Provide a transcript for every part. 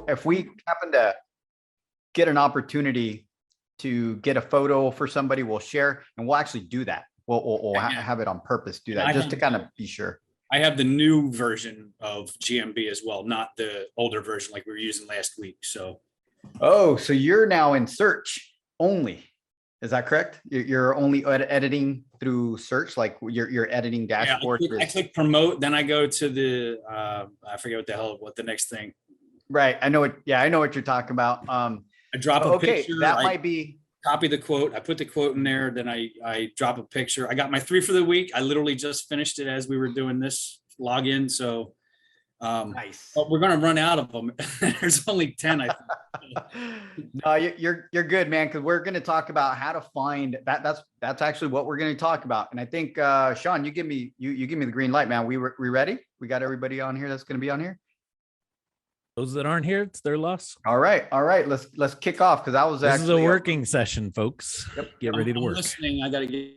if we happen to get an opportunity to get a photo for somebody, we'll share and we'll actually do that. We'll have it on purpose, do that just to kind of be sure. I have the new version of GMB as well, not the older version like we were using last week. So. Oh, so you're now in search only. Is that correct? You're only editing through search, like you're editing dashboard. Yeah, I click promote, then I go to the I forget what the next thing. Right. I know it. Yeah, I know what you're talking about. I drop a picture. That might be. Copy the quote. I put the quote in there. Then I drop a picture. I got my 3 for the week. I literally just finished it as we were doing this login. So nice. But we're going to run out of them. There's only 10, I think. No, you're good, man. Because we're going to talk about how to find that. That's actually what we're going to talk about. And I think Sean, you give me the green light, man. We ready? We got everybody on here that's going to be on here. Those that aren't here, it's their loss. All right. Let's kick off because this is a working session, folks. Yep. Get ready to work. Listening. I got to get.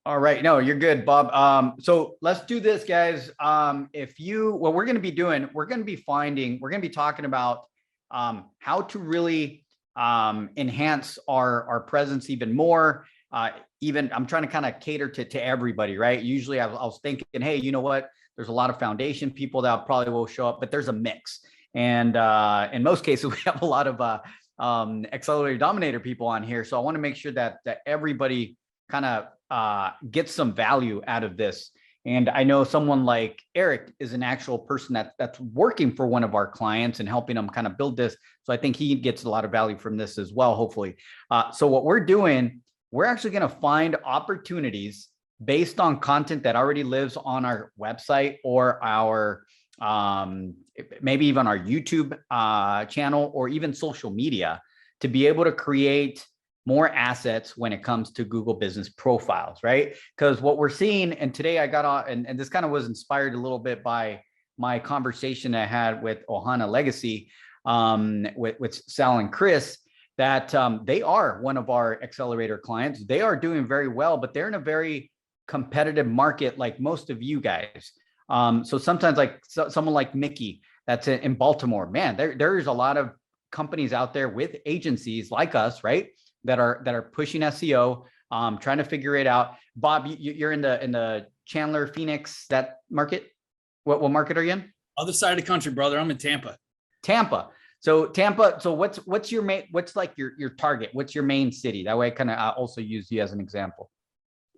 All right. No, you're good, Bob. So let's do this, guys. What we're going to be doing, we're going to be talking about how to really enhance our presence even more. Even I'm trying to kind of cater to everybody, right? Usually I was thinking, hey, you know what? There's a lot of foundation people that probably will show up, but there's a mix. And in most cases, we have a lot of accelerator dominator people on here. So I want to make sure that everybody kind of gets some value out of this. And I know someone like Eric is an actual person that's working for one of our clients and helping them kind of build this. So I think he gets a lot of value from this as well, hopefully. So what we're doing, we're actually going to find opportunities based on content that already lives on our website or our maybe even our YouTube channel or even social media to be able to create more assets when it comes to Google business profiles, right? Because what we're seeing, and today I got on, and this kind of was inspired a little bit by my conversation I had with Ohana Legacy, with Sal and Chris, that they are one of our accelerator clients. They are doing very well, but they're in a very competitive market like most of you guys. So sometimes like someone like Mickey that's in Baltimore, man, there's a lot of companies out there with agencies like us, right? That are pushing SEO, trying to figure it out. Bob, you're in the Chandler, Phoenix, that market. What market are you in? Other side of the country, brother. I'm in Tampa. So Tampa. So what's your main? What's like your target? What's your main city? That way, I kind of also use you as an example.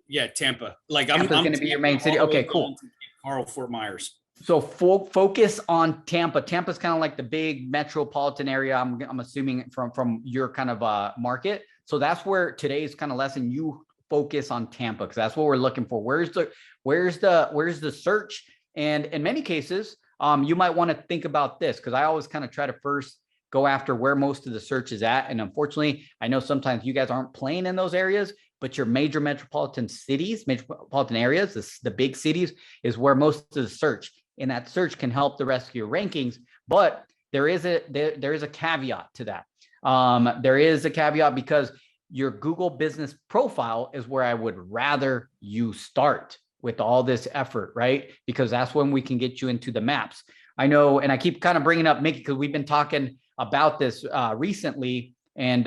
Yeah, Tampa. Like Tampa's going to be your main city. Okay, cool. Carl, Fort Myers. So focus on Tampa. Tampa's kind of like the big metropolitan area. I'm assuming from your kind of market. So that's where today's kind of lesson, you focus on Tampa because that's what we're looking for. Where's the search? And in many cases, you might want to think about this because I always kind of try to first go after where most of the search is at. And unfortunately, I know sometimes you guys aren't playing in those areas, but your major metropolitan cities, metropolitan areas, the big cities is where most of the search, and that search can help the rest of your rankings. But there is a caveat to that. There is a caveat because your Google business profile is where I would rather you start with all this effort, right? Because that's when we can get you into the maps. I know, and I keep kind of bringing up Mickey because we've been talking about this recently, and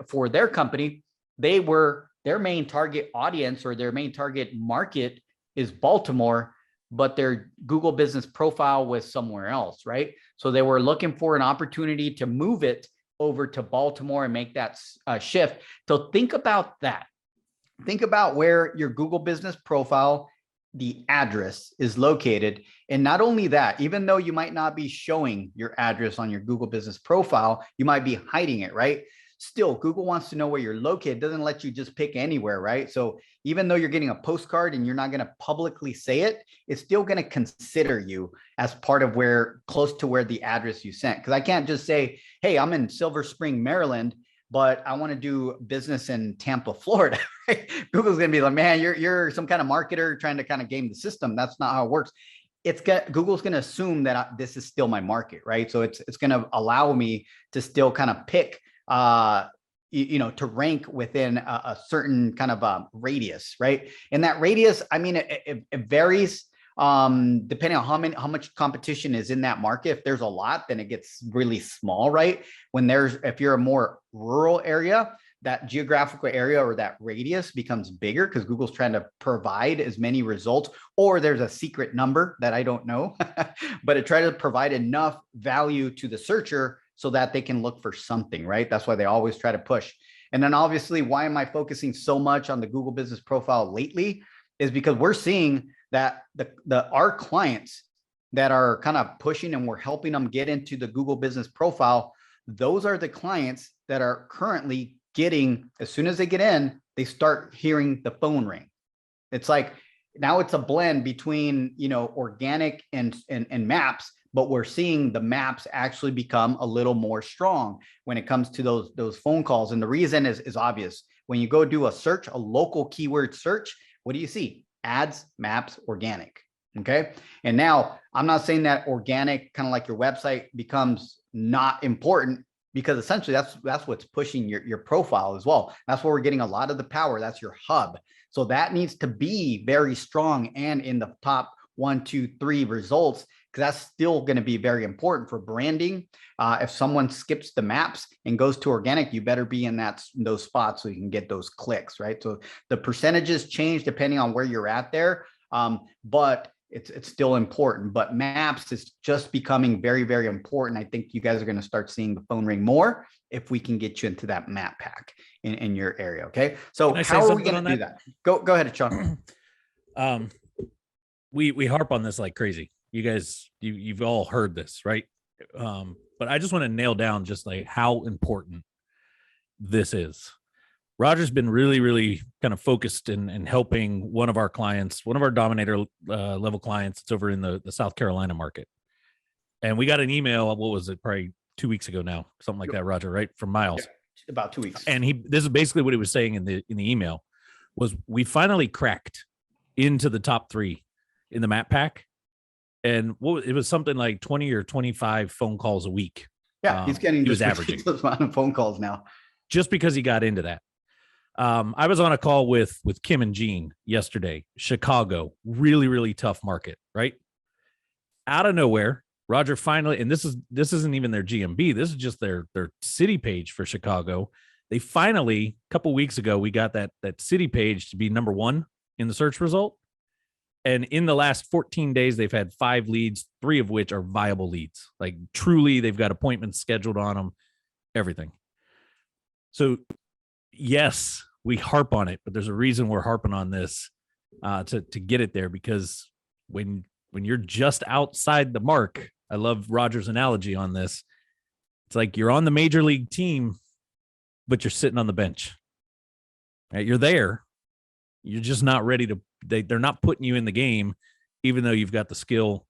for their company, their main target audience or their main target market is Baltimore, but their Google business profile was somewhere else, right? So they were looking for an opportunity to move it over to Baltimore and make that shift. So think about that. Think about where your Google business profile, the address is located. And not only that, even though you might not be showing your address on your Google business profile, you might be hiding it, right? Still, Google wants to know where you're located. It doesn't let you just pick anywhere, right? So even though you're getting a postcard and you're not going to publicly say it, it's still going to consider you as part of close to where the address you sent. Because I can't just say, hey, I'm in Silver Spring, Maryland, but I want to do business in Tampa, Florida. Right? Google's going to be like, man, you're some kind of marketer trying to kind of game the system. That's not how it works. Google's going to assume that this is still my market, right? So it's going to allow me to still kind of pick to rank within a certain kind of radius, right? And that radius, I mean, it varies Depending on how much competition is in that market. If there's a lot, then it gets really small, right? If you're a more rural area, that geographical area or that radius becomes bigger because Google's trying to provide as many results, or there's a secret number that I don't know, but it tries to provide enough value to the searcher so that they can look for something, right? That's why they always try to push. And then obviously, why am I focusing so much on the Google Business Profile lately is because we're seeing that our clients that are kind of pushing and we're helping them get into the Google Business Profile, those are the clients that are currently getting, as soon as they get in, they start hearing the phone ring. It's like now it's a blend between, organic and maps, but we're seeing the maps actually become a little more strong when it comes to those phone calls. And the reason is obvious. When you go do a search, a local keyword search, what do you see? Ads, maps, organic. Okay. And now I'm not saying that organic, kind of like your website, becomes not important, because essentially that's what's pushing your profile as well. That's where we're getting a lot of the power. That's your hub. So that needs to be very strong and in the top 1, 2, 3 results, because that's still going to be very important for branding. If someone skips the maps and goes to organic, you better be in those spots so you can get those clicks, right? So the percentages change depending on where you're at there, but it's still important. But maps is just becoming very, very important. I think you guys are going to start seeing the phone ring more if we can get you into that map pack in your area. Okay, so how are we going to do that? Go ahead, Sean. We harp on this like crazy. You guys, you've all heard this, right? But I just want to nail down just like how important this is. Roger's been really, really kind of focused in helping one of our clients, one of our Dominator level clients. It's over in the South Carolina market. And we got an email, what was it, probably 2 weeks ago now, something like that, Roger, right? From Miles. Yeah, about 2 weeks. And this is basically what he was saying in the email was we finally cracked into the top 3 in the map pack. And it was something like 20 or 25 phone calls a week. Yeah, he was averaging those amount of phone calls now. Just because he got into that. I was on a call with Kim and Gene yesterday. Chicago, really, really tough market, right? Out of nowhere, Roger finally, and this isn't even their GMB. This is just their city page for Chicago. They finally, a couple weeks ago, we got that city page to be number 1 in the search result. And in the last 14 days, they've had 5 leads, 3 of which are viable leads. Like truly, they've got appointments scheduled on them, everything. So yes, we harp on it, but there's a reason we're harping on this to get it there, because when you're just outside the mark, I love Roger's analogy on this. It's like you're on the major league team, but you're sitting on the bench. Right? You're there. You're just not ready to, they're not putting you in the game, even though you've got the skill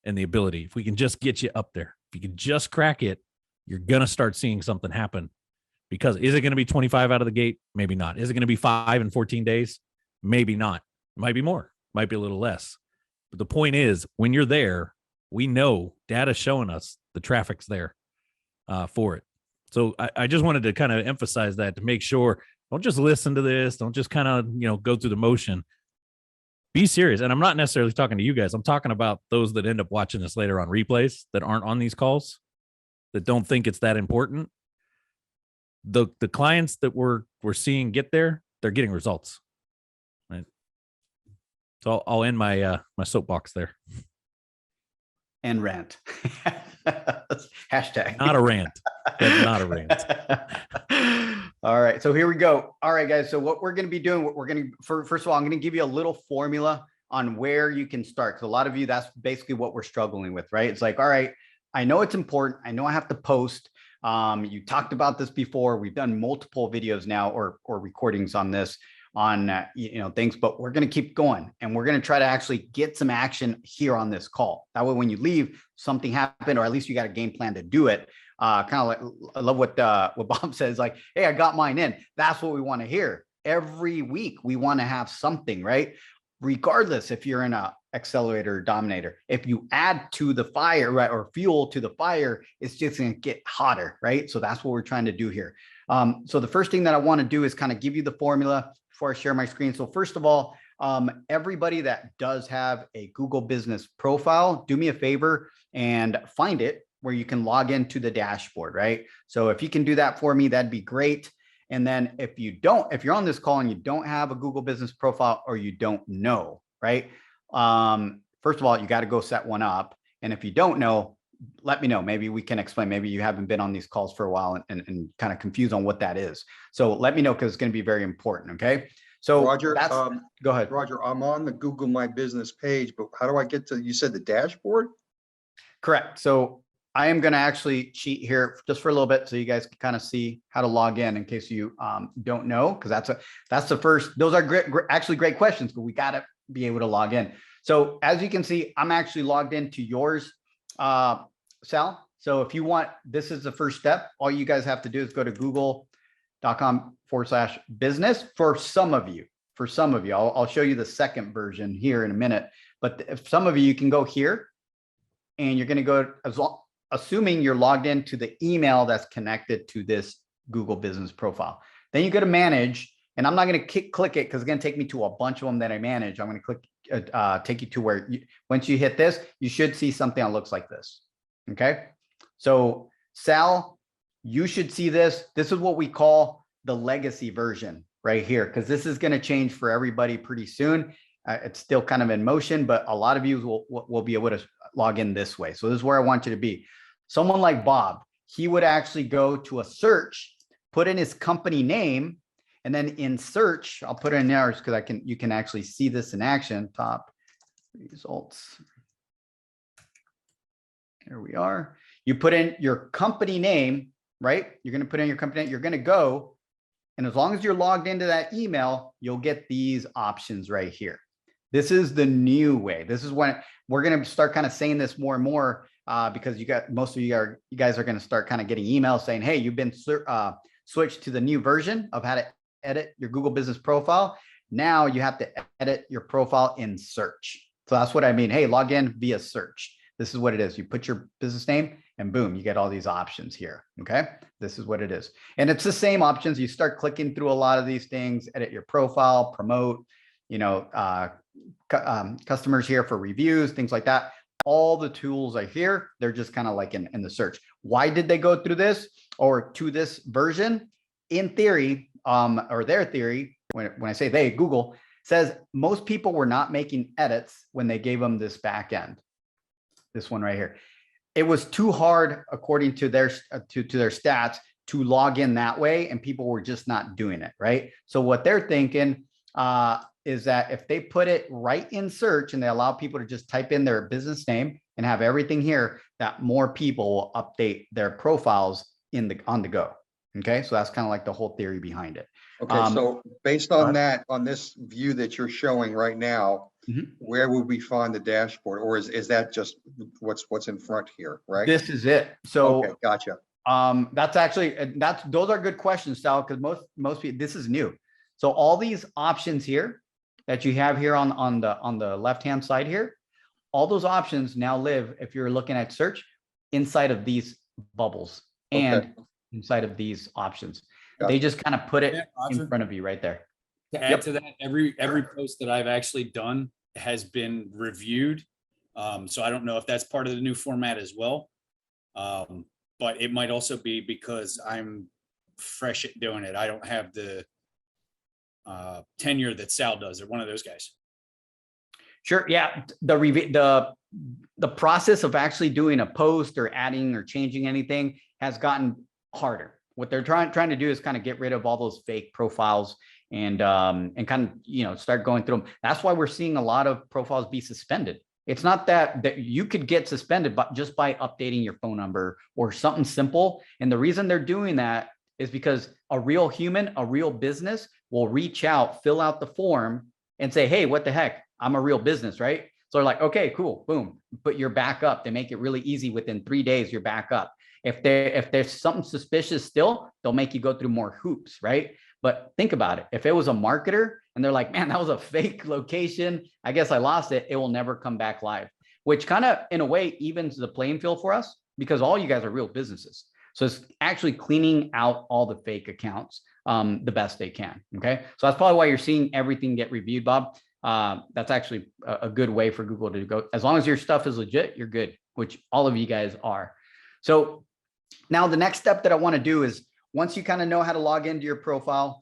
and the ability. If we can just get you up there, if you can just crack it, you're going to start seeing something happen. Because is it going to be 25 out of the gate? Maybe not. Is it going to be 5 in 14 days? Maybe not. It might be more, might be a little less. But the point is, when you're there, we know data's showing us the traffic's there for it. So I just wanted to kind of emphasize that to make sure, don't just listen to this. Don't just kind of, go through the motion. Be serious. And I'm not necessarily talking to you guys. I'm talking about those that end up watching this later on replays that aren't on these calls, that don't think it's that important. The clients that we're seeing get there, they're getting results. Right. So I'll end my my soapbox there. And rant. Hashtag. Not a rant. That's not a rant. All right. So here we go. All right, guys. So what we're going to be doing, first of all, I'm going to give you a little formula on where you can start. Because a lot of you, that's basically what we're struggling with, right? It's like, all right, I know it's important. I know I have to post. You talked about this before. We've done multiple videos now or recordings on this, on things, but we're going to keep going, and we're going to try to actually get some action here on this call. That way, when you leave, something happened, or at least you got a game plan to do it. Kind of like, I love what Bob says, like, hey, I got mine in. That's what we want to hear. Every week, we want to have something, right? Regardless if you're in a accelerator or dominator, if you add to the fire, right, or fuel to the fire, it's just going to get hotter, right? So that's what we're trying to do here. So the first thing that I want to do is kind of give you the formula before I share my screen. So first of all, Everybody that does have a Google business profile, do me a favor and find it where you can log into the dashboard, right? So if you can do that for me, that'd be great. And then if you're on this call and you don't have a Google business profile or you don't know, right? First of all, you got to go set one up. And if you don't know, let me know. Maybe we can explain. Maybe you haven't been on these calls for a while and kind of confused on what that is. So let me know, because it's going to be very important. Okay. So Roger, go ahead. Roger, I'm on the Google My Business page, but how do I get to, you said the dashboard? Correct. So I am going to actually cheat here just for a little bit so you guys can kind of see how to log in case you don't know, because that's the first. Those are actually great questions, but we got to be able to log in. So as you can see, I'm actually logged into yours, Sal. So if you want, this is the first step. All you guys have to do is go to google.com/business. For some of you, I'll show you the second version here in a minute. But if some of you can go here, and you're going to go assuming you're logged into the email that's connected to this Google business profile. Then you go to manage, and I'm not going to click it because it's going to take me to a bunch of them that I manage. I'm going to click, take you to where once you hit this, you should see something that looks like this. Okay. So Sal, you should see this. This is what we call the legacy version right here, because this is going to change for everybody pretty soon. It's still kind of in motion, but a lot of you will be able to log in this way. So this is where I want you to be. Someone like Bob, he would actually go to a search, put in his company name, and then in search, I'll put it in there because you can actually see this in action. Top results. Here we are. You put in your company name, right? You're going to put in your company name. You're going to go, and as long as you're logged into that email, you'll get these options right here. This is the new way. This is when we're going to start kind of saying this more and more because most of you guys are going to start kind of getting emails saying, hey, you've been switched to the new version of how to edit your Google business profile. Now you have to edit your profile in search. So that's what I mean. Hey, log in via search. This is what it is. You put your business name and boom, you get all these options here. Okay. This is what it is. And it's the same options. You start clicking through a lot of these things, edit your profile, promote, customers here for reviews, things like that. All the tools are here. They're just kind of like in the search. Why did they go through this or to this version? In theory, or their theory, when I say they, Google says most people were not making edits when they gave them this back end. This one right here. It was too hard, according to their their stats, to log in that way, and people were just not doing it, right? So what they're thinking is that if they put it right in search and they allow people to just type in their business name and have everything here, that more people will update their profiles on the go. Okay, so that's kind of like the whole theory behind it. Okay, so based on that, on this view that you're showing right now, where would we find the dashboard, or is that just what's in front here, right? This is it. So okay, gotcha. Those are good questions, Sal, because most people, this is new. So all these options here that you have here on the left-hand side here, all those options now live, if you're looking at search, inside of these bubbles and inside of these options. Gotcha. They just kind of put it in front of you right there. To add to that, every post that I've actually done has been reviewed. So I don't know if that's part of the new format as well. But it might also be because I'm fresh at doing it. I don't have the tenure that Sal does, or one of those guys. Sure. Yeah. The process of actually doing a post or adding or changing anything has gotten harder. What they're trying to do is kind of get rid of all those fake profiles and kind of, start going through them. That's why we're seeing a lot of profiles be suspended. It's not that you could get suspended, but just by updating your phone number or something simple. And the reason they're doing that is because a real human, a real business will reach out, fill out the form and say, hey, what the heck? I'm a real business, right? So they're like, okay, cool, boom, but you're back up. They make it really easy. Within 3 days, you're back up. If there's something suspicious still, they'll make you go through more hoops, right? But think about it. If it was a marketer and they're like, man, that was a fake location, I guess I lost it, it will never come back live, which kind of, in a way, evens the playing field for us because all you guys are real businesses. So it's actually cleaning out all the fake accounts the best they can, okay? So that's probably why you're seeing everything get reviewed, Bob. That's actually a good way for Google to go. As long as your stuff is legit, you're good, which all of you guys are. So now the next step that I want to do is, once you kind of know how to log into your profile,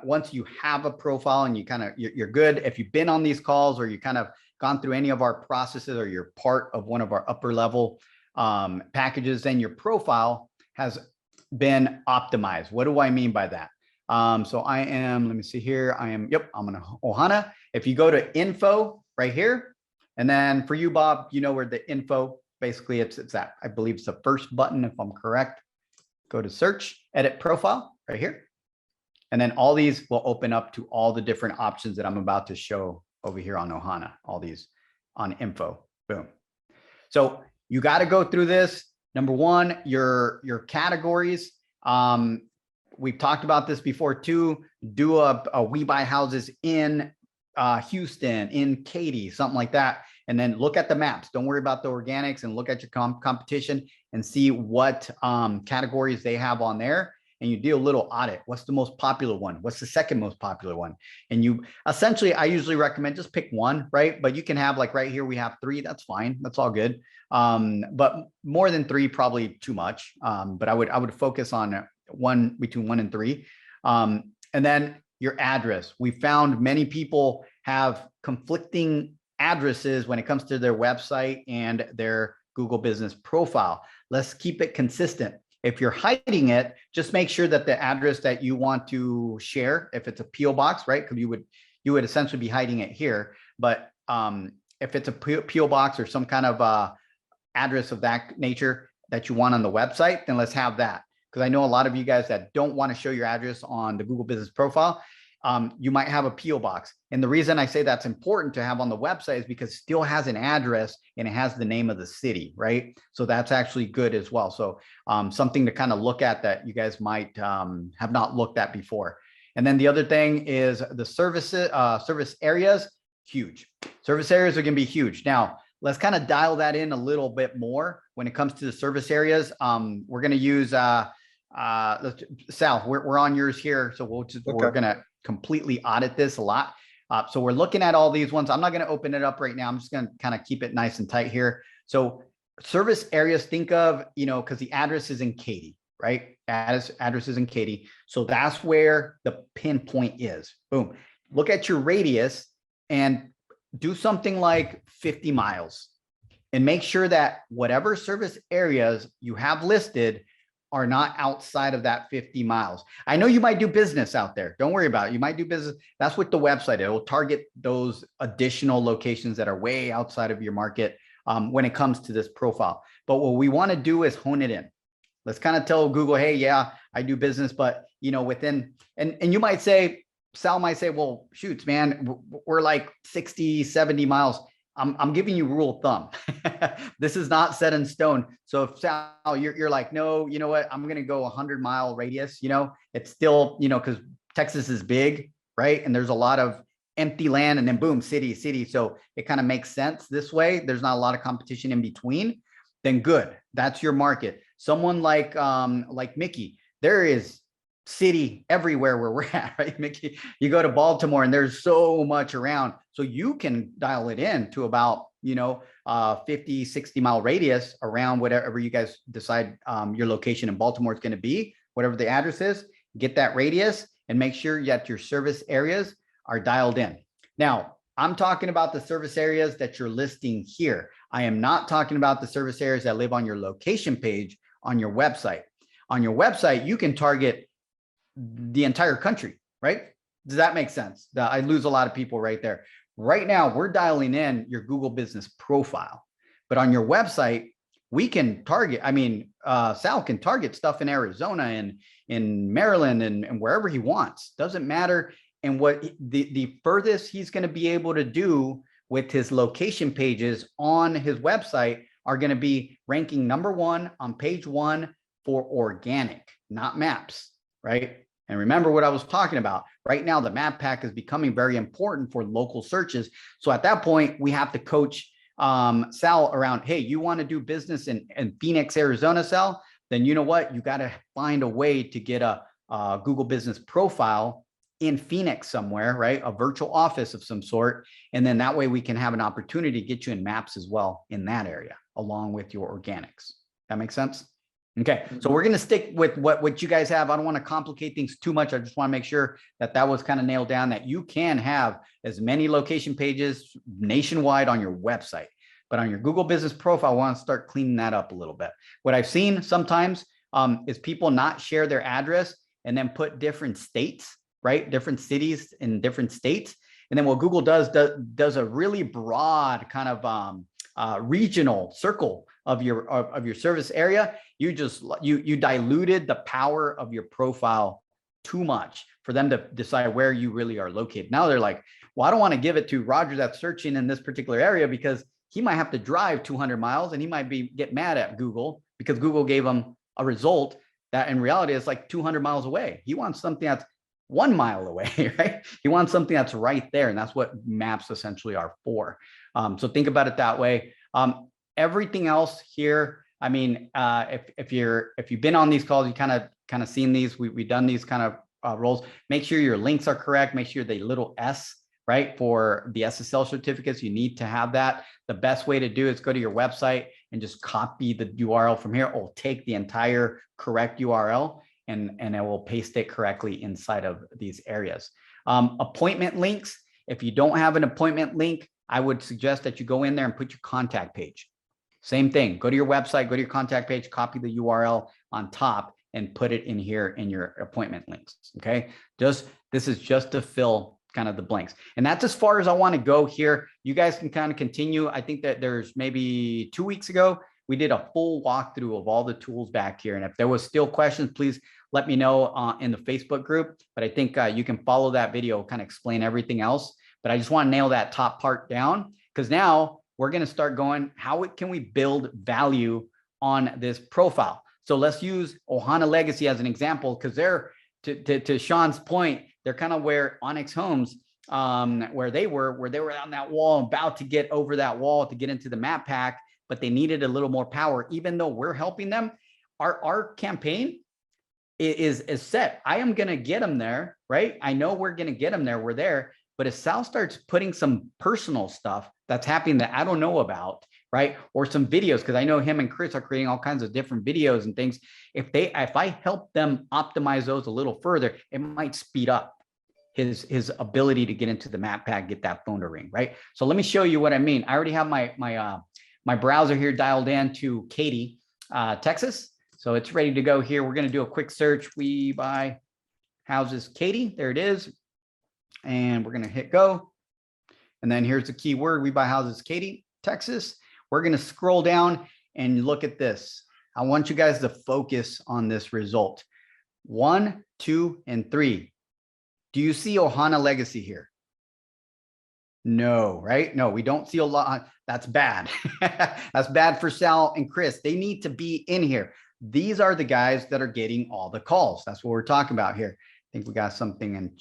once you have a profile and you're good, if you've been on these calls or you kind of gone through any of our processes or you're part of one of our upper level packages, then your profile has been optimized. What do I mean by that? So I am, let me see here. I'm gonna Ohana. If you go to info right here, and then for you, Bob, you know where the info, basically it's that, I believe it's the first button, if I'm correct. Go to search, edit profile right here. And then all these will open up to all the different options that I'm about to show over here on Ohana, all these on info, boom. So you got to go through this. Number one, your categories. We've talked about this before too. Do a We Buy Houses in Houston, in Katy, something like that. And then look at the maps. Don't worry about the organics and look at your competition and see what categories they have on there. And you do a little audit. What's the most popular one? What's the second most popular one? And you essentially, I usually recommend just pick one, right? But you can have, like right here, we have 3. That's fine. That's all good. But more than 3, probably too much. But I would focus on one, between 1 and 3. And then your address. We found many people have conflicting addresses when it comes to their website and their Google Business profile. Let's keep it consistent. If you're hiding it, just make sure that the address that you want to share, if it's a PO box, right? Because you would essentially be hiding it here. But if it's a PO box or some kind of address of that nature that you want on the website, then let's have that. Because I know a lot of you guys that don't want to show your address on the Google Business profile, you might have a PO box. And the reason I say that's important to have on the website is because it still has an address and it has the name of the city, right? So that's actually good as well. So something to kind of look at that you guys might have not looked at before. And then the other thing is the services, service areas, huge. Service areas are going to be huge. Now, let's kind of dial that in a little bit more when it comes to the service areas. We're going to use Sal, we're on yours here. So we're going to completely audit this a lot. So we're looking at all these ones. I'm not going to open it up right now. I'm just going to kind of keep it nice and tight here. So service areas, think of, because the address is in Katy, right? Address is in Katy. So that's where the pinpoint is. Boom. Look at your radius and do something like 50 miles and make sure that whatever service areas you have listed are not outside of that 50 miles. I know you might do business out there. Don't worry about it. You might do business. That's what the website, it will target those additional locations that are way outside of your market when it comes to this profile. But what we want to do is hone it in. Let's kind of tell Google, hey, yeah, I do business, but within, and you might say, Sal might say, well, shoots, man, we're like 60, 70 miles. I'm giving you rule of thumb. This is not set in stone. So if Sal, you're like, no, you know what? I'm going to go 100-mile radius. It's still, because Texas is big, right? And there's a lot of empty land and then boom, city. So it kind of makes sense this way. There's not a lot of competition in between. Then good. That's your market. Someone like Mickey, there is city everywhere where we're at, right, Mickey? You go to Baltimore and there's so much around. So you can dial it in to about, 50, 60-mile radius around whatever you guys decide your location in Baltimore is going to be, whatever the address is, get that radius and make sure that your service areas are dialed in. Now, I'm talking about the service areas that you're listing here. I am not talking about the service areas that live on your location page on your website. On your website, you can target the entire country, right? Does that make sense? I lose a lot of people right there. Right now, we're dialing in your Google Business profile, but on your website, we can target, Sal can target stuff in Arizona and in Maryland and wherever he wants, doesn't matter. And what the furthest he's going to be able to do with his location pages on his website are going to be ranking #1 on page 1 for organic, not maps, right? And remember what I was talking about. Right now, the map pack is becoming very important for local searches. So at that point, we have to coach Sal around, hey, you want to do business in Phoenix, Arizona, Sal? Then you know what? You got to find a way to get a Google Business profile in Phoenix somewhere, right? A virtual office of some sort. And then that way we can have an opportunity to get you in maps as well in that area, along with your organics. That makes sense? Okay, so we're going to stick with what you guys have. I don't want to complicate things too much. I just want to make sure that that was kind of nailed down, that you can have as many location pages nationwide on your website. But on your Google Business Profile, I want to start cleaning that up a little bit. What I've seen sometimes is people not share their address and then put different states, right? Different cities in different states. And then what Google does a really broad kind of regional circle of your service area. You diluted the power of your profile too much for them to decide where you really are located. Now they're like, well, I don't want to give it to Roger that's searching in this particular area because he might have to drive 200 miles and he might get mad at Google because Google gave him a result that in reality is like 200 miles away. He wants something that's 1 mile away, right? He wants something that's right there. And that's what maps essentially are for. So think about it that way. Everything else here, I mean, if you've been on these calls, you kind of seen these, we've done these kind of roles. Make sure your links are correct. Make sure the little S, right, for the SSL certificates, you need to have that. The best way to do is go to your website and just copy the URL from here. It will take the entire correct URL and it will paste it correctly inside of these areas. Appointment links. If you don't have an appointment link, I would suggest that you go in there and put your contact page. Same thing, go to your website, go to your contact page, copy the URL on top and put it in here in your appointment links, okay? This is just to fill kind of the blanks. And that's as far as I want to go here. You guys can kind of continue. I think that there's maybe 2 weeks ago, we did a full walkthrough of all the tools back here. And if there was still questions, please let me know in the Facebook group. But I think you can follow that video, kind of explain everything else. But I just want to nail that top part down because now we're going to start going, how can we build value on this profile? So let's use Ohana Legacy as an example, because they're, to Sean's point, they're kind of where Onyx Homes, where they were on that wall, about to get over that wall to get into the map pack, but they needed a little more power. Even though we're helping them, our campaign is set. I am going to get them there, right? I know we're going to get them there. We're there. But if Sal starts putting some personal stuff that's happening that I don't know about, right? Or some videos, because I know him and Chris are creating all kinds of different videos and things. If I help them optimize those a little further, it might speed up his ability to get into the map pack, get that phone to ring, right? So let me show you what I mean. I already have my browser here dialed in to Katy, Texas. So it's ready to go here. We're going to do a quick search. We buy houses Katy. There it is. And we're going to hit go. And then here's the keyword. We buy houses Katy, Texas. We're going to scroll down and look at this. I want you guys to focus on this result. 1, 2, and 3. Do you see Ohana Legacy here? No, right? No, we don't see a lot. That's bad. That's bad for Sal and Chris. They need to be in here. These are the guys that are getting all the calls. That's what we're talking about here. I think we got something in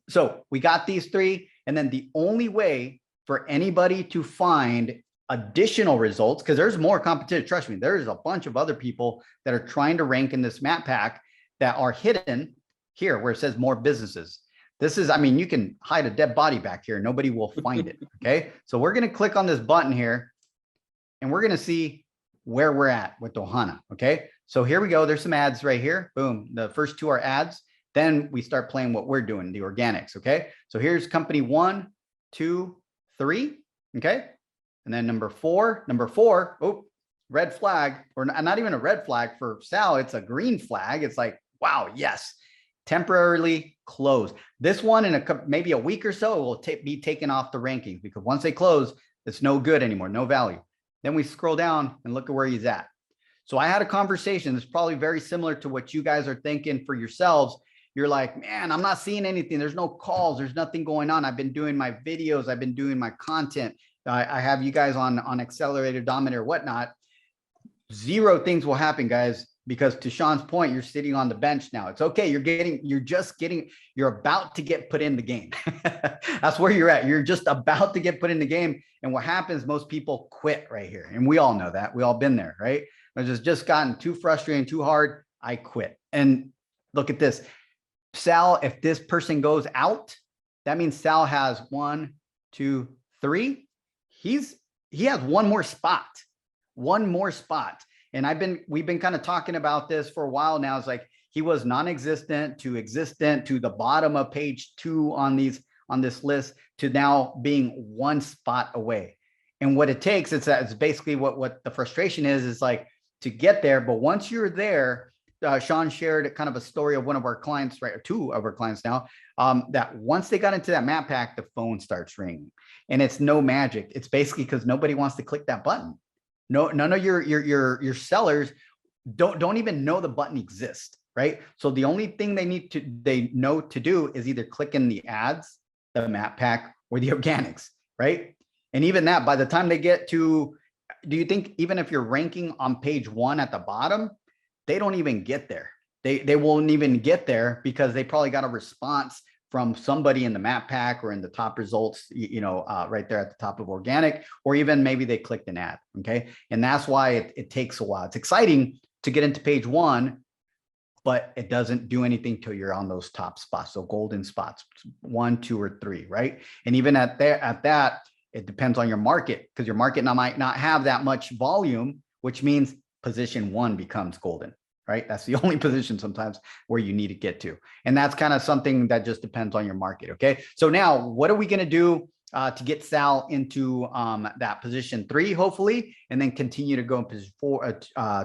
so we got these 3, and then the only way for anybody to find additional results, because there's more competition, trust me, there's a bunch of other people that are trying to rank in this map pack that are hidden here where it says more businesses. This is, I mean, you can hide a dead body back here. Nobody will find it. Okay. So we're going to click on this button here and we're going to see where we're at with Ohana. Okay. So here we go. There's some ads right here. Boom. The first 2 are ads. Then we start playing what we're doing, the organics. Okay. So here's company 1, 2, 3. Okay. And then number 4, oh, red flag, or not even a red flag for Sal. It's a green flag. It's like, wow, yes. Temporarily closed. This one in maybe a week or so, it will be taken off the rankings because once they close, it's no good anymore, no value. Then we scroll down and look at where he's at. So I had a conversation. It's probably very similar to what you guys are thinking for yourselves. You're like, man, I'm not seeing anything. There's no calls. There's nothing going on. I've been doing my videos. I've been doing my content. I have you guys on Accelerator, Dominator, whatnot. 0 things will happen, guys, because to Sean's point, you're sitting on the bench now. It's okay. You're about to get put in the game. That's where you're at. You're just about to get put in the game. And what happens, most people quit right here. And we all know that. We all been there, right? It's just gotten too frustrating, too hard. I quit. And look at this. Sal, if this person goes out, that means Sal has 1, 2, 3. He has one more spot. And we've been kind of talking about this for a while now. It's like he was non-existent to existent to the bottom of page 2 on this list to now being one spot away. And what it takes, it's basically what the frustration is like to get there. But once you're there, Sean shared kind of a story of one of our clients, right? Or 2 of our clients now, that once they got into that map pack, the phone starts ringing, and it's no magic. It's basically because nobody wants to click that button. No, none of your sellers don't even know the button exists, right? So the only thing they know to do is either click in the ads, the map pack, or the organics, right? And even that, by the time they get to, do you think even if you're ranking on page 1 at the bottom, they don't even get there? They won't even get there because they probably got a response from somebody in the map pack or in the top results, right there at the top of organic, or even maybe they clicked an ad. Okay. And that's why it takes a while. It's exciting to get into page 1, but it doesn't do anything till you're on those top spots. So golden spots, 1, 2, or 3, right? And even at that, it depends on your market, because your market now might not have that much volume, which means position 1 becomes golden, right? That's the only position sometimes where you need to get to. And that's kind of something that just depends on your market. Okay. So now what are we going to do to get Sal into that position 3, hopefully, and then continue to go in position 4,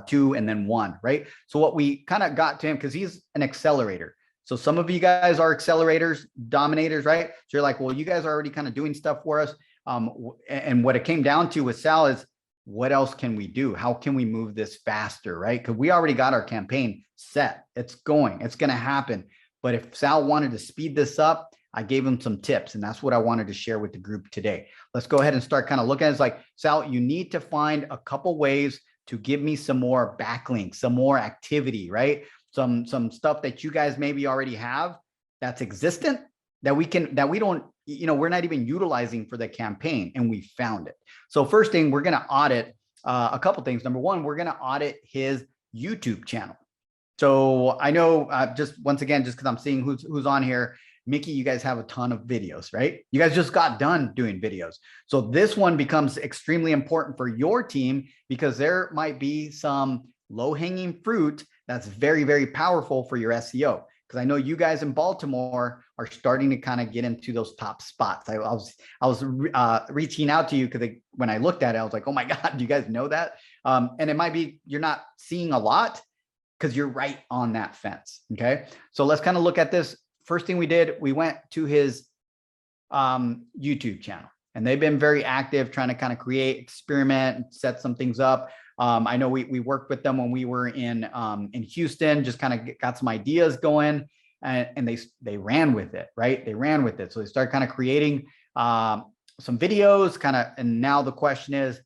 2, and then 1, right? So what we kind of got to him, because he's an accelerator. So some of you guys are accelerators, dominators, right? So you're like, well, you guys are already kind of doing stuff for us. And what it came down to with Sal is, what else can we do? How can we move this faster, right? Because we already got our campaign set. It's going to happen. But if Sal wanted to speed this up, I gave him some tips, and that's what I wanted to share with the group today. Let's go ahead and start kind of looking at it. It's like, Sal, you need to find a couple ways to give me some more backlinks, some more activity, right? Some stuff that you guys maybe already have that's existent that we don't, we're not even utilizing for the campaign, and we found it. So first thing, we're going to audit a couple things. Number 1, we're going to audit his YouTube channel. So I know just once again, just because I'm seeing who's on here, Mickey, you guys have a ton of videos, right? You guys just got done doing videos. So this one becomes extremely important for your team because there might be some low-hanging fruit that's very, very powerful for your SEO. Because I know you guys in Baltimore are starting to kind of get into those top spots. I was reaching out to you because when I looked at it, I was like, oh my God, do you guys know that? And it might be you're not seeing a lot because you're right on that fence. Okay, so let's kind of look at this. First thing we did, we went to his YouTube channel, and they've been very active trying to kind of create, experiment, and set some things up. I know we worked with them when we were in Houston, just kind of got some ideas going, and they ran with it, right? They ran with it. So they started kind of creating some videos and now the question is,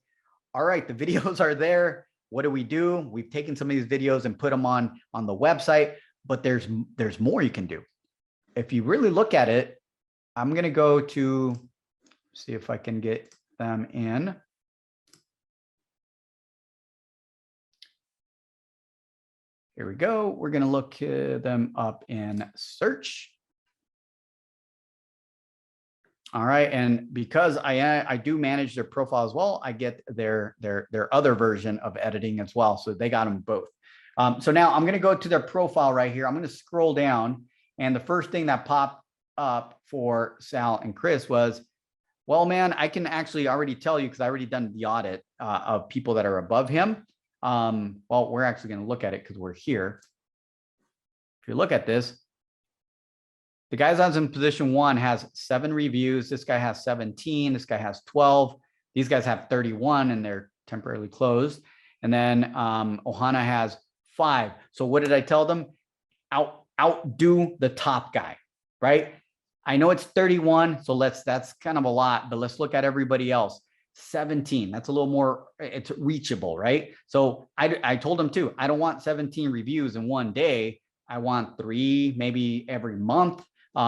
all right, the videos are there. What do we do? We've taken some of these videos and put them on the website, but there's more you can do. If you really look at it, I'm going to go to see if I can get them in. Here we go. We're going to look them up in search. All right. And because I do manage their profile as well, I get their other version of editing as well. So they got them both. So now I'm going to go to their profile right here. I'm going to scroll down. And the first thing that popped up for Sal and Chris was, well, man, I can actually already tell you because I already done the audit of people that are above him. Well, we're actually going to look at it because we're here. If you look at this, the guy that's in position 1 has 7 reviews. This guy has 17. This guy has 12. These guys have 31 and they're temporarily closed. And then Ohana has 5. So what did I tell them? Outdo the top guy, right? I know it's 31, so that's kind of a lot, but let's look at everybody else. 17, that's a little more, it's reachable, right? So I told them too, I don't want 17 reviews in one day. I want 3, maybe every month, 3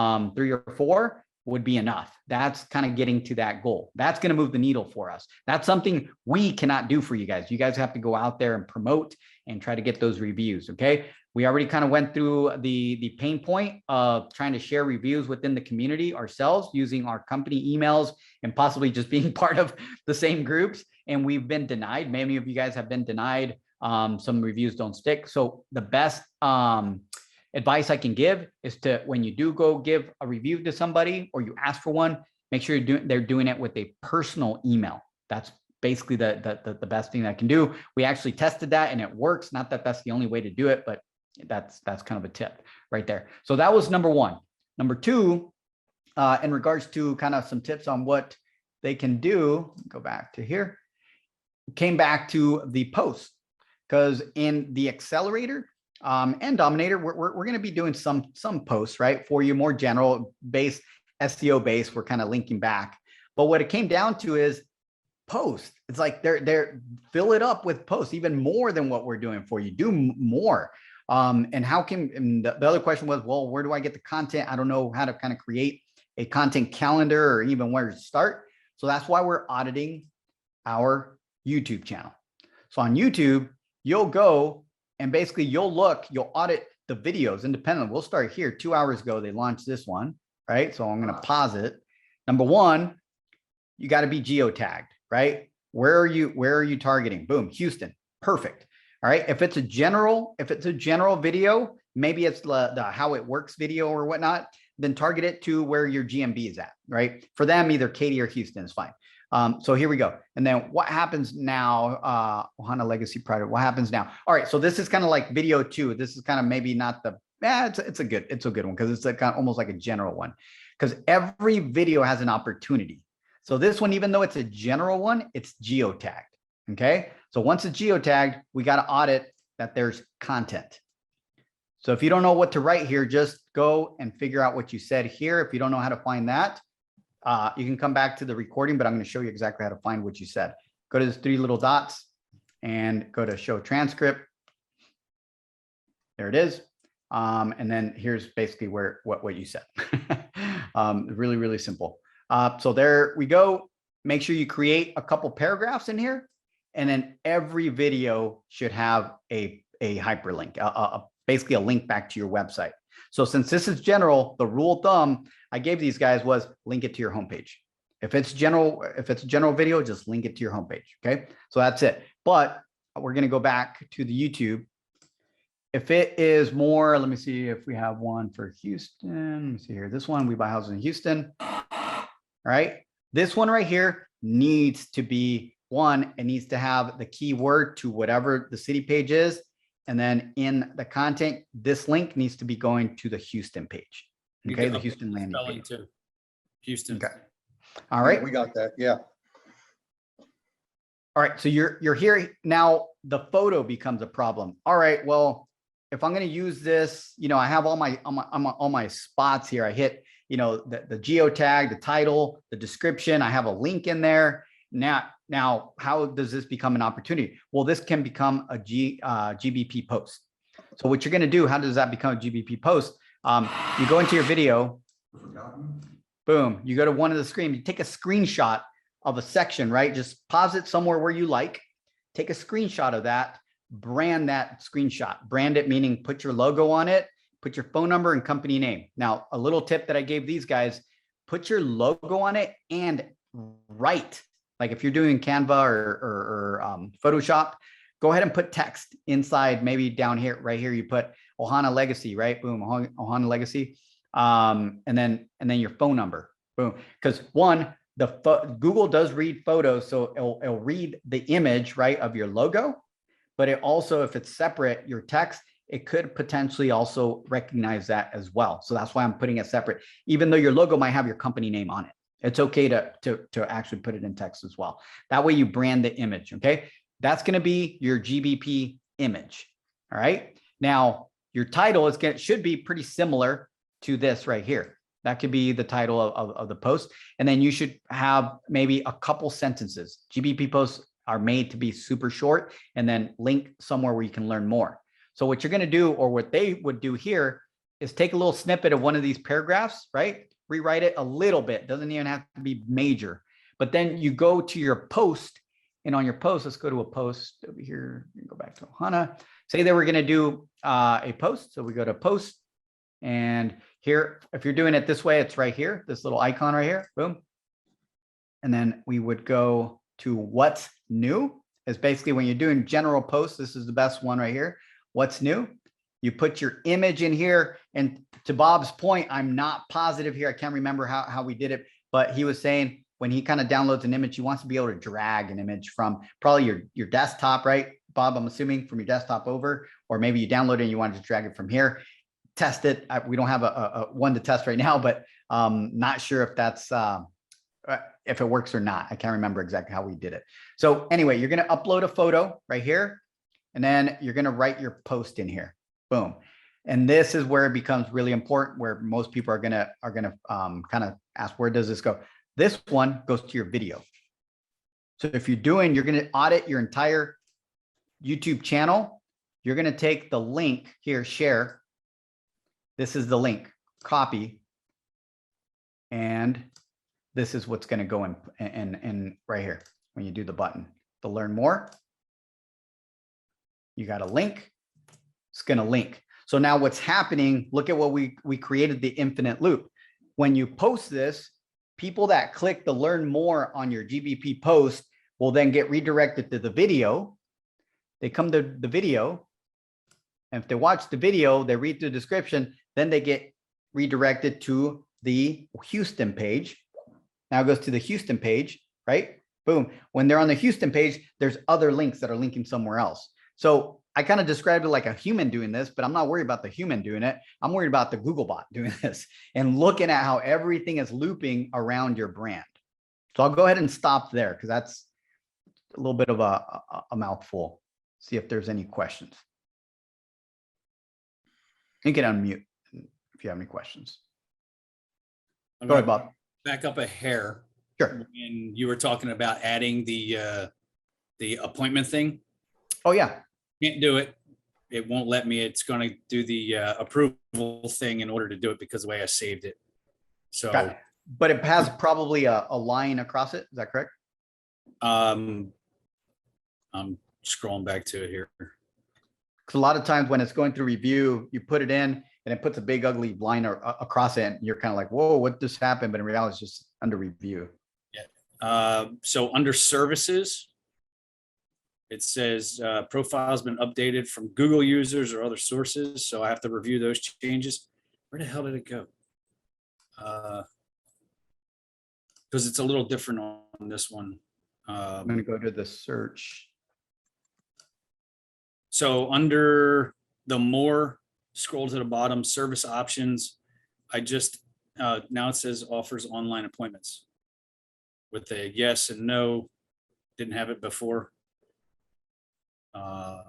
or 4. would be enough. That's kind of getting to that goal. That's going to move the needle for us. That's something we cannot do for you guys. You guys have to go out there and promote and try to get those reviews. Okay. We already kind of went through the pain point of trying to share reviews within the community ourselves using our company emails and possibly just being part of the same groups. And we've been denied. Many of you guys have been denied. Some reviews don't stick. So the best advice I can give is to, when you do go give a review to somebody or you ask for one, make sure they're doing it with a personal email. That's basically the best thing that I can do. We actually tested that and it works. Not that that's the only way to do it, but that's kind of a tip right there. So that was number one. Number two, in regards to kind of some tips on what they can do, go back to here, came back to the post, because in the accelerator, and Dominator, we're going to be doing some posts, right, for you, more general based, SEO based. We're kind of linking back, but what it came down to is post. It's like they're fill it up with posts, even more than what we're doing for you. Do more. And how can? And the other question was, well, where do I get the content? I don't know how to kind of create a content calendar or even where to start. So that's why we're auditing our YouTube channel. So on YouTube, you'll go. And basically you'll audit the videos independently. We'll start here. 2 hours ago, they launched this one, right? So I'm going to pause it. Number one, you got to be geotagged, right? Where are you targeting? Boom, Houston. Perfect. All right. If it's a general video, maybe it's the how it works video or whatnot, then target it to where your GMB is at, right? For them, either Katy or Houston is fine. So here we go. And then what happens now? Ohana Legacy Project. What happens now? All right. So this is kind of like video 2. This is kind of maybe not the, it's a good one because it's kind of almost like a general one, because every video has an opportunity. So this one, even though it's a general one, it's geotagged. Okay. So once it's geotagged, we got to audit that there's content. So if you don't know what to write here, just go and figure out what you said here. If you don't know how to find that, you can come back to the recording, but I'm going to show you exactly how to find what you said. Go to the 3 little dots and go to show transcript. There it is. And then here's basically what you said. Really, really simple. So there we go. Make sure you create a couple paragraphs in here, and then every video should have a hyperlink, basically a link back to your website. So since this is general, the rule of thumb I gave these guys was link it to your homepage. If it's a general video, just link it to your homepage. Okay. So that's it. But we're going to go back to the YouTube. If it is more, let me see if we have one for Houston. Let me see here. This one, we buy houses in Houston. All right. This one right here needs to be one. It needs to have the keyword to whatever the city page is. And then in the content, this link needs to be going to the Houston page. Okay, the Houston landing page. Too. Houston. Okay. All right. We got that. Yeah. All right. So you're here now. The photo becomes a problem. All right. Well, if I'm going to use this, I have all my spots here. I hit, the geotag, the title, the description. I have a link in there. Now, how does this become an opportunity? Well, this can become a GBP post. So what you're going to do, how does that become a GBP post? You go into your video, boom, you go to one of the screens, you take a screenshot of a section, right? Just pause it somewhere where you like, take a screenshot of that, brand that screenshot, brand it, meaning put your logo on it, put your phone number and company name. Now, a little tip that I gave these guys, put your logo on it and write. Like if you're doing Canva or Photoshop, go ahead and put text inside, maybe down here, right here, you put Ohana Legacy, right? Boom, Ohana Legacy. And then your phone number, boom. Because one, Google does read photos, so it'll read the image, right, of your logo, but it also, if it's separate, your text, it could potentially also recognize that as well. So that's why I'm putting it separate, even though your logo might have your company name on it. It's okay to actually put it in text as well. That way you brand the image, okay? That's going to be your GBP image, all right? Now, your title should be pretty similar to this right here. That could be the title of the post. And then you should have maybe a couple sentences. GBP posts are made to be super short, and then link somewhere where you can learn more. So what you're going to do, or what they would do here, is take a little snippet of one of these paragraphs, right? rewrite it a little bit. Doesn't even have to be major. But then you go to your post, and on your post, let's go to a post over here. Go back to Ohana. Say that we're going to do a post. So we go to post, and here, if you're doing it this way, it's right here, this little icon right here, boom. And then we would go to what's new. Is basically when you're doing general posts, this is the best one right here. What's new? You put your image in here. And to Bob's point, I'm not positive here. I can't remember how we did it, but he was saying when he kind of downloads an image, he wants to be able to drag an image from probably your desktop, right? Bob, I'm assuming from your desktop over, or maybe you download it and you want to drag it from here. Test it. We don't have a one to test right now, but not sure if that's if it works or not. I can't remember exactly how we did it. So anyway, you're going to upload a photo right here, and then you're going to write your post in here. Boom. And this is where it becomes really important, where most people are going to kind of ask, where does this go? This one goes to your video. So if you're going to audit your entire YouTube channel, you're going to take the link here, share. This is the link, copy, and this is what's going to go in right here when you do the button to learn more. You got a link. It's going to link. So now what's happening? Look at what we created, the infinite loop. When you post this, people that click the learn more on your GBP post will then get redirected to the video. They come to the video, and if they watch the video, they read the description, then they get redirected to the Houston page. Now it goes to the Houston page, right? Boom. When they're on the Houston page, there's other links that are linking somewhere else. So I kind of described it like a human doing this, but I'm not worried about the human doing it. I'm worried about the Googlebot doing this and looking at how everything is looping around your brand. So I'll go ahead and stop there because that's a little bit of a mouthful. See if there's any questions. You can unmute if you have any questions. Go ahead, Bob. Back up a hair. Sure. And you were talking about adding the appointment thing. Oh yeah. Can't do it. It won't let me. It's going to do the approval thing in order to do it because of the way I saved it. So, but it has probably a line across it. Is that correct? I'm scrolling back to it here. Because a lot of times when it's going through review, you put it in and it puts a big ugly line across it, and you're kind of like, "Whoa, what just happened?" But in reality, it's just under review. Yeah. So under services, it says profile has been updated from Google users or other sources. So I have to review those changes. Where the hell did it go? Because it's a little different on this one. I'm going to go to the search. So under the more, scroll to the bottom, service options, I just, now it says offers online appointments with a yes and no. Didn't have it before. Yeah,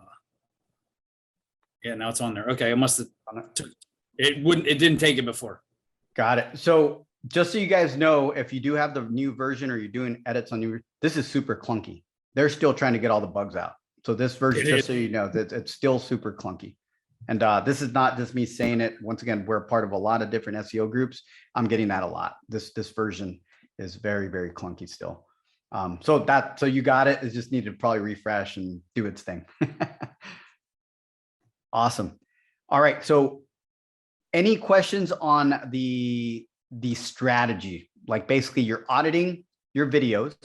now it's on there. Okay, it must have, it didn't take it before. Got it. So just so you guys know, if you do have the new version or you're doing edits on new, this is super clunky. They're still trying to get all the bugs out. So this version, just so you know, that it's still super clunky. And this is not just me saying it. Once again, we're part of a lot of different SEO groups. I'm getting that a lot. This version is very, very clunky still. So you got it. It just needed to probably refresh and do its thing. Awesome. All right. So any questions on the strategy? Like basically you're auditing your videos,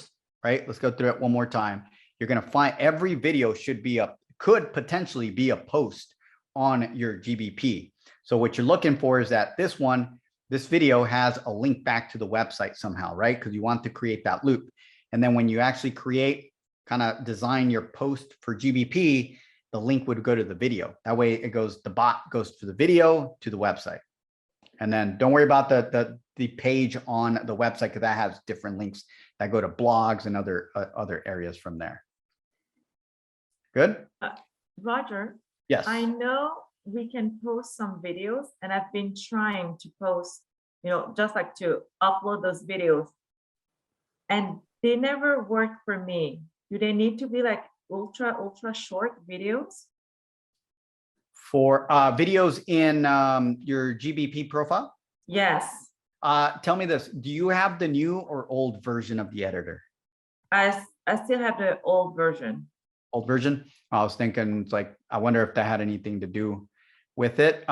right? Let's go through it one more time. You're going to find every video could potentially be a post on your GBP. So what you're looking for is that this video has a link back to the website somehow, right? Because you want to create that loop. And then when you actually kind of design your post for GBP, the link would go to the video. That way the bot goes to the video to the website. And then don't worry about the page on the website because that has different links that go to blogs and other areas from there. Good? Roger, Yes. I know we can post some videos, and I've been trying to post, just like to upload those videos, and they never work for me. Do they need to be like ultra short videos? For videos in your GBP profile? Yes. Tell me this, do you have the new or old version of the editor? I still have the old version. Old version? I was thinking, it's like, I wonder if that had anything to do with it.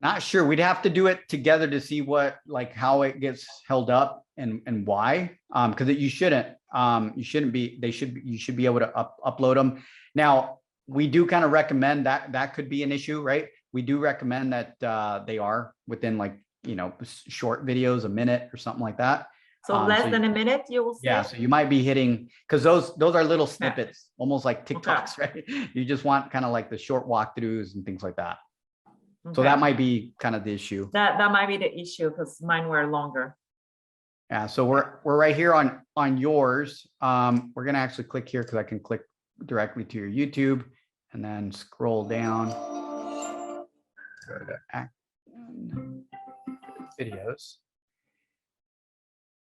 Not sure. We'd have to do it together to see what, like, how it gets held up and why. Because you shouldn't be, you should be able to upload them. Now, we do kind of recommend that could be an issue, right? We do recommend that they are within, like, short videos, a minute or something like that. So So less than a minute, you will say? Yeah, so you might be hitting, because those are little snippets, almost like TikToks, right? You just want kind of like the short walkthroughs and things like that. So Okay. that might be kind of the issue. That might be the issue because mine were longer. Yeah, so we're right here on yours. We're gonna actually click here because I can click directly to your YouTube and then scroll down. Go to videos.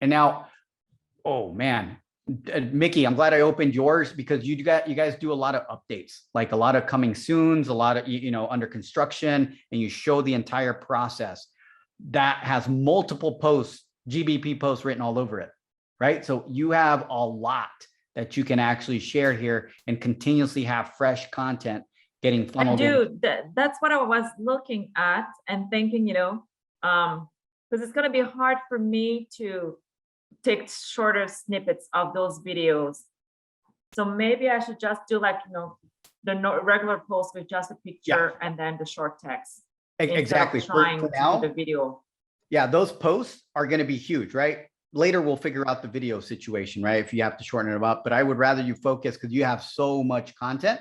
And now, oh man, Mickey, I'm glad I opened yours because you guys do a lot of updates, like a lot of coming soons, a lot of, under construction, and you show the entire process that has multiple posts, GBP posts written all over it, right? So you have a lot that you can actually share here and continuously have fresh content getting I funneled in. do. That's what I was looking at and thinking, because it's going to be hard for me to take shorter snippets of those videos. So maybe I should just do like, the regular post with just a picture and then the short text. Exactly. Instead of trying For to now, do the video. yeah, those posts are going to be huge, right? Later, we'll figure out the video situation, right? If you have to shorten it up, but I would rather you focus because you have so much content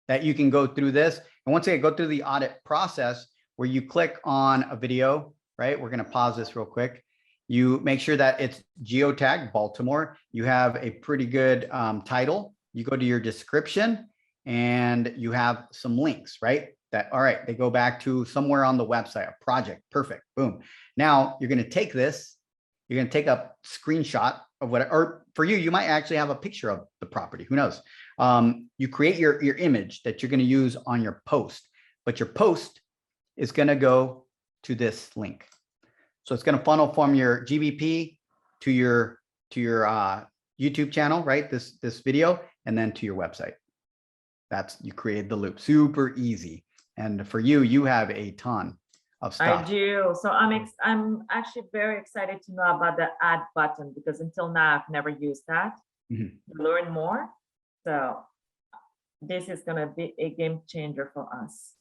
that you can go through this. And once again, go through the audit process where you click on a video, right? We're going to pause this real quick. You make sure that it's geotagged Baltimore. You have a pretty good title. You go to your description and you have some links, right? That, all right, they go back to somewhere on the website, a project, perfect, boom. Now you're going to take this, you're going to take a screenshot of what, or for you, you might actually have a picture of the property, who knows? You create your image that you're going to use on your post, but your post is going to go to this link. So it's going to funnel from your GBP to your YouTube channel, right? This video, and then to your website. You created the loop, super easy. And for you, you have a ton of stuff. I do. So I'm actually very excited to know about the add button because until now I've never used that. To learn more. So this is going to be a game changer for us.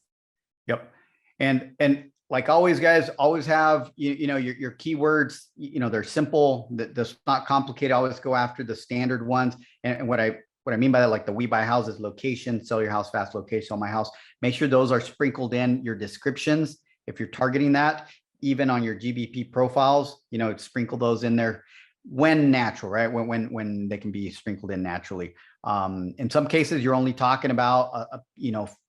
Yep. And like always, guys, always have, your keywords, they're simple, that's not complicated. Always go after the standard ones. And what I mean by that, like the We Buy Houses location, sell your house fast location, sell my house, make sure those are sprinkled in your descriptions. If you're targeting that, even on your GBP profiles, sprinkle those in there when natural, right? When they can be sprinkled in naturally. In some cases, you're only talking about,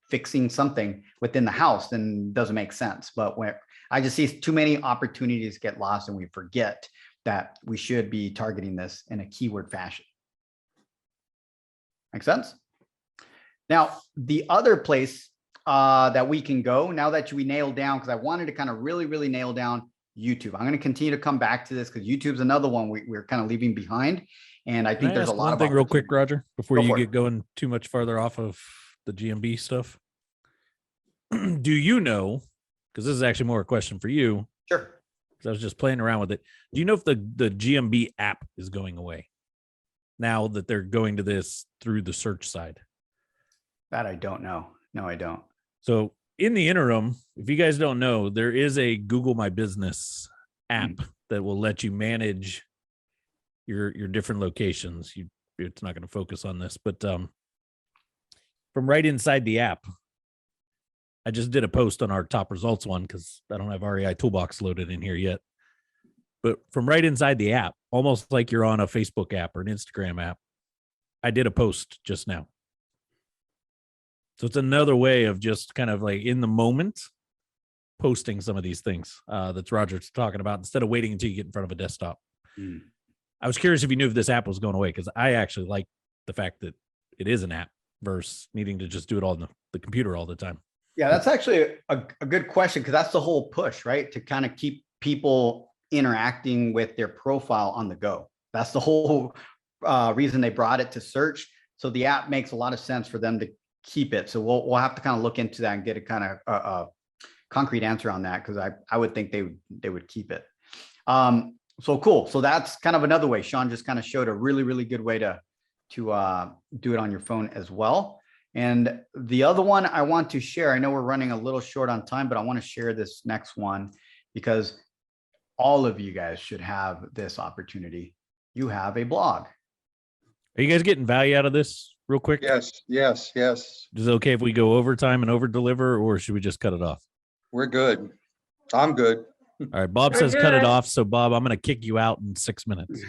fixing something within the house, then doesn't make sense. But when I just see too many opportunities get lost and we forget that we should be targeting this in a keyword fashion. Make sense? Now, the other place that we can go now that we nailed down, because I wanted to kind of really nail down YouTube. I'm going to continue to come back to this because YouTube's another one we're kind of leaving behind. And I think there's a lot of thing real quick, Roger, before you get it. going too much farther off of the GMB stuff. Do you know, because this is actually more a question for you. Sure. Because I was just playing around with it. Do you know if the GMB app is going away now that they're going to this through the search side? That I don't know. No, I don't. So in the interim, if you guys don't know, there is a Google My Business app that will let you manage your different locations. It's not going to focus on this, but from right inside the app, I just did a post on our top results one because I don't have REI Toolbox loaded in here yet. But from right inside the app, almost like you're on a Facebook app or an Instagram app, I did a post just now. So it's another way of just kind of like in the moment posting some of these things that's Roger's talking about instead of waiting until you get in front of a desktop. I was curious if you knew if this app was going away because I actually like the fact that it is an app versus needing to just do it all on the computer all the time. Yeah, that's actually a good question because that's the whole push, right? To kind of keep people interacting with their profile on the go. That's the whole reason they brought it to search. So the app makes a lot of sense for them to keep it. So we'll have to kind of look into that and get a kind of concrete answer on that because I would think they would keep it. So cool. So that's kind of another way. Sean just kind of showed a really good way to do it on your phone as well. And the other one I want to share, I know we're running a little short on time, but I want to share this next one because all of you guys should have this opportunity. You have a blog. Are you guys getting value out of this real quick? Yes, yes, yes. Is it okay if we go overtime and over deliver, or should we just cut it off? We're good. I'm good. All right. Bob We're says cut it good. off. So Bob, I'm going to kick you out in 6 minutes.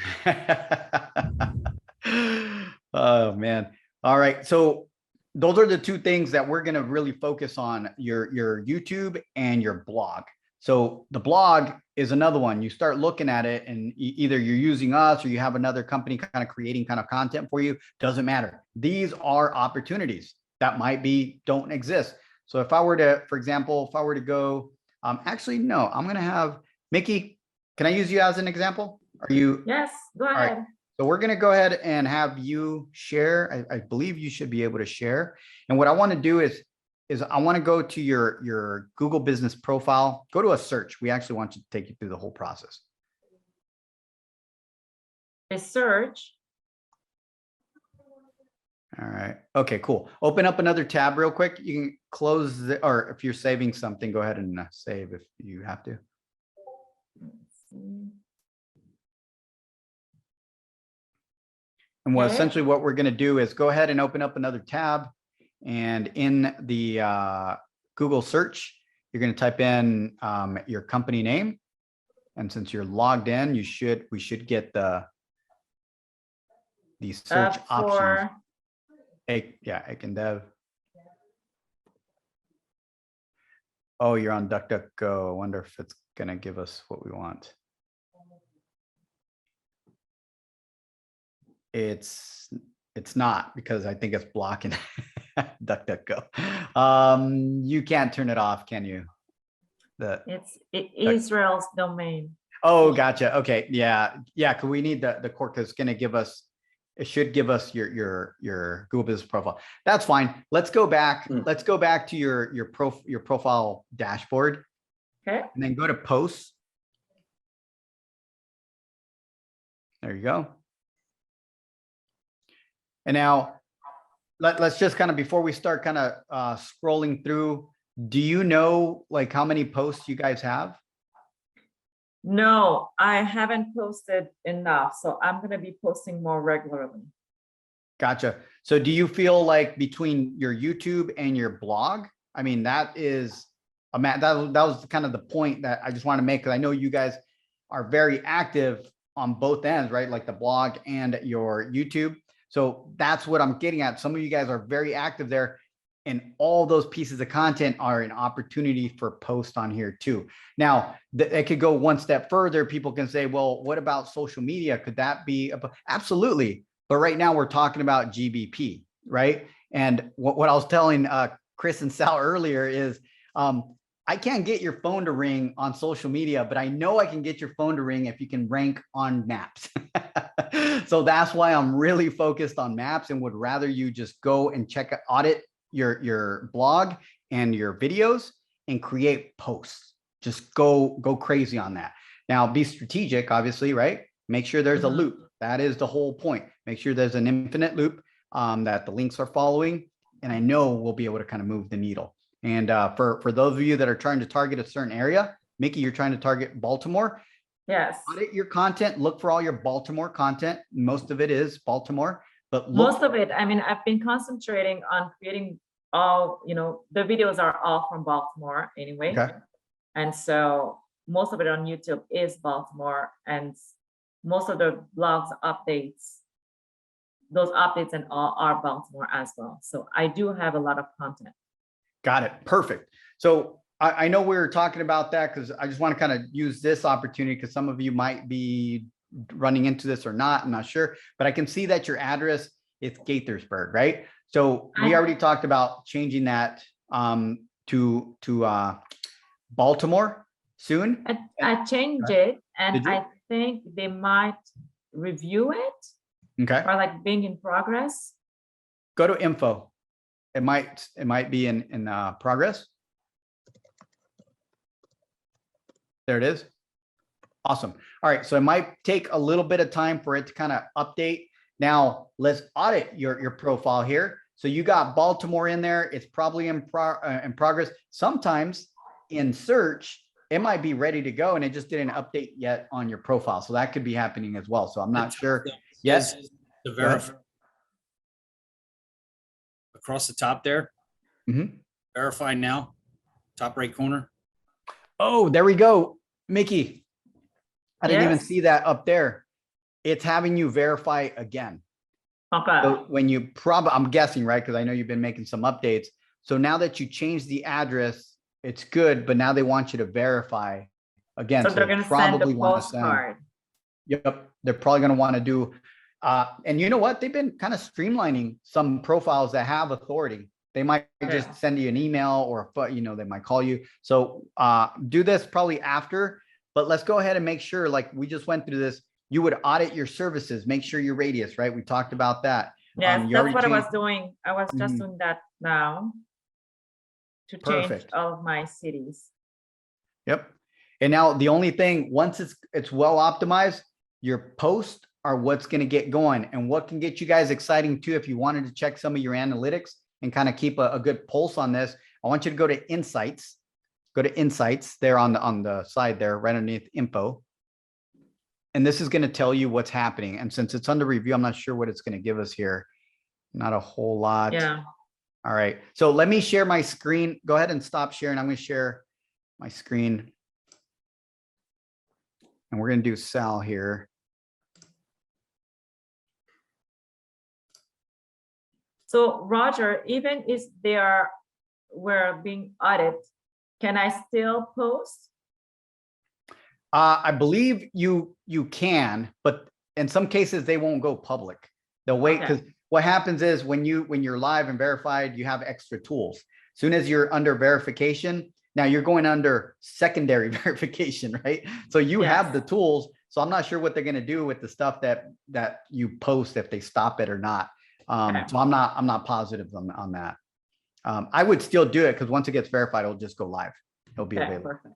Oh man. All right. So those are the two things that we're going to really focus on, your YouTube and your blog. So the blog is another one. You start looking at it and either you're using us or you have another company kind of creating kind of content for you. Doesn't matter. These are opportunities that don't exist. So if I were to, for example, if I were to go, actually, no, I'm going to have Mickey. Can I use you as an example? Are you? Yes, go right. ahead. So we're going to go ahead and have you share. I believe you should be able to share. And what I want to do is I want to go to your Google business profile, go to a search. We actually want to take you through the whole process. A search. All right. Okay, cool. Open up another tab real quick. You can close the, or if you're saving something, go ahead and save if you have to. Let's see. And Okay. essentially what we're going to do is go ahead and open up another tab. And in the Google search, you're going to type in your company name. And since you're logged in, we should get the search options. Yeah, Akendev. Oh, you're on DuckDuckGo. I wonder if it's going to give us what we want. It's not, because I think it's blocking DuckDuckGo. You can't turn it off, can you? It's Israel's domain. Oh, gotcha. Okay, yeah. Because we need the core, because it's going to give us. It should give us your Google Business profile. That's fine. Let's go back. Let's go back to your profile dashboard. Okay. And then go to posts. There you go. And now let's just kind of, before we start kind of scrolling through, do you know like how many posts you guys have? No, I haven't posted enough, so I'm going to be posting more regularly. Gotcha. So do you feel like between your YouTube and your blog, I mean, that was kind of the point that I just want to make, because I know you guys are very active on both ends, right? Like the blog and your YouTube. So that's what I'm getting at. Some of you guys are very active there, and all those pieces of content are an opportunity for post on here too. Now, it could go one step further. People can say, well, what about social media? Could that be? Absolutely. But right now we're talking about GBP, right? And what I was telling Chris and Sal earlier is, I can't get your phone to ring on social media, but I know I can get your phone to ring if you can rank on maps. So that's why I'm really focused on maps and would rather you just go and audit your blog and your videos and create posts. Just go crazy on that. Now, be strategic, obviously, right? Make sure there's a loop. That is the whole point. Make sure there's an infinite loop, that the links are following. And I know we'll be able to kind of move the needle. And for those of you that are trying to target a certain area, Mickey, you're trying to target Baltimore. Yes. Audit your content. Look for all your Baltimore content. Most of it is Baltimore, but Most of it, I mean, I've been concentrating on creating all, the videos are all from Baltimore anyway. Okay. And so most of it on YouTube is Baltimore, and most of the blogs updates, those updates and all are Baltimore as well. So I do have a lot of content. Got it. Perfect. So I know we were talking about that because I just want to kind of use this opportunity because some of you might be running into this or not. I'm not sure, but I can see that your address is Gaithersburg, right? So we already talked about changing that to Baltimore soon. I changed it and Did you? I think they might review it Okay, or like being in progress. go to info. It might be in progress. There it is. Awesome. All right, so it might take a little bit of time for it to kind of update. Now let's audit your profile here. So you got Baltimore in there. It's probably in progress. Sometimes in search, it might be ready to go and it just didn't update yet on your profile. So that could be happening as well. So I'm not sure. Yes. The Go ahead. verify across the top there. Mhm. Verify now, top right corner. Oh, there we go. Mickey, I didn't even Yes. see that up there. It's having you verify again. Okay. So when you I'm guessing, right? Because I know you've been making some updates. So now that you changed the address, it's good, but now they want you to verify again. So they're they gonna send the probably wanna postcard. Yep, they're probably going to want to do, and you know what? They've been kind of streamlining some profiles that have authority. They might Okay. just send you an email or, they might call you. So do this probably after, but let's go ahead and make sure, like we just went through this, you would audit your services, make sure your radius, right? We talked about that. Yes, you that's already what I was changed- doing. I was just Mhm. doing that now to change Perfect. all of my cities. Yep. And now the only thing, once it's well optimized, your posts are what's going to get going. And what can get you guys exciting too, if you wanted to check some of your analytics and kind of keep a good pulse on this, I want you to go to Insights. Go to Insights there on the side there, right underneath info. And this is going to tell you what's happening. And since it's under review, I'm not sure what it's going to give us here. Not a whole lot. Yeah. All right. So let me share my screen. Go ahead and stop sharing. I'm going to share my screen. And we're going to do Sal here. So Roger, even if we're being audited, can I still post? I believe you can, but in some cases they won't go public. They'll wait, Okay. because what happens is when you're live and verified, you have extra tools. Soon as you're under verification, now you're going under secondary verification, right? So you have Yes. the tools. So I'm not sure what they're going to do with the stuff that you post, if they stop it or not. Okay. So I'm not positive on that. I would still do it because once it gets verified, it'll just go live. It'll be Okay, available. perfect.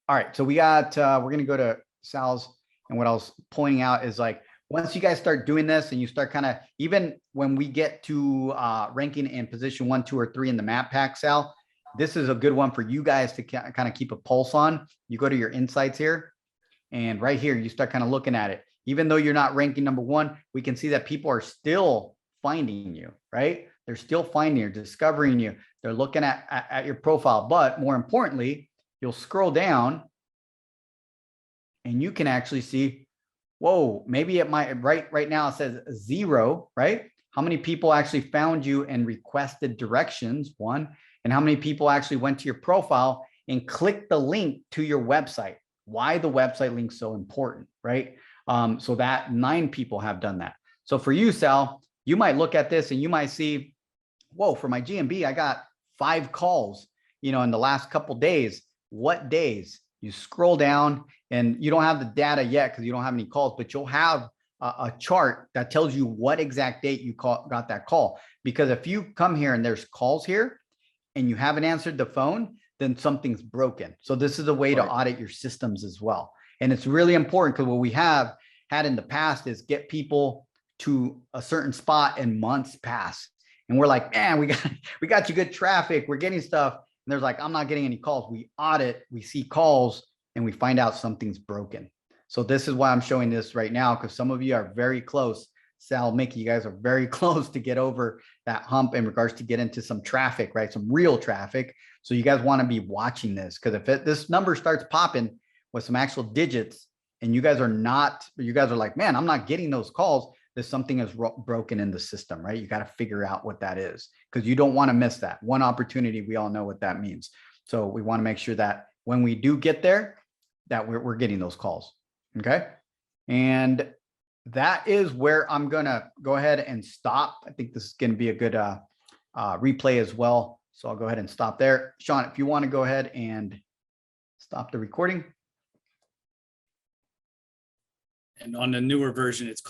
All right, so we got, we're gonna go to Sal's, and what I was pointing out is, like, once you guys start doing this and you start kind of, even when we get to ranking in position 1, 2, or 3 in the map pack, Sal, this is a good one for you guys to kind of keep a pulse on. You go to your insights here, and right here, you start kind of looking at it. Even though you're not ranking number 1, we can see that people are still finding you, right? They're still finding you, discovering you. They're looking at your profile, but more importantly, you'll scroll down and you can actually see, whoa, maybe it might, right now it says 0, right? How many people actually found you and requested directions, 1, and how many people actually went to your profile and clicked the link to your website? Why the website link so important, right? So that 9 people have done that. So for you, Sal, you might look at this and you might see, whoa, for my GMB, I got 5 calls, in the last couple days. What days? You scroll down and you don't have the data yet because you don't have any calls, but you'll have a chart that tells you what exact date you got that call. Because if you come here and there's calls here and you haven't answered the phone, then something's broken. So this is a way to audit your systems as well. And it's really important because what we have had in the past is get people to a certain spot and months pass. And we're like, man, we got you good traffic. We're getting stuff. And there's like, I'm not getting any calls. We audit, we see calls, and we find out something's broken. So this is why I'm showing this right now, because some of you are very close. Sal, Mickey, you guys are very close to get over that hump in regards to get into some traffic, right? Some real traffic. So you guys want to be watching this, because if this number starts popping with some actual digits and you guys are like, man, I'm not getting those calls, there's something is broken in the system, right? You got to figure out what that is, because you don't want to miss that one opportunity. We all know what that means. So we want to make sure that when we do get there, that we're getting those calls. Okay. And that is where I'm going to go ahead and stop. I think this is going to be a good replay as well. So I'll go ahead and stop there. Sean, if you want to go ahead and stop the recording. And on the newer version, it's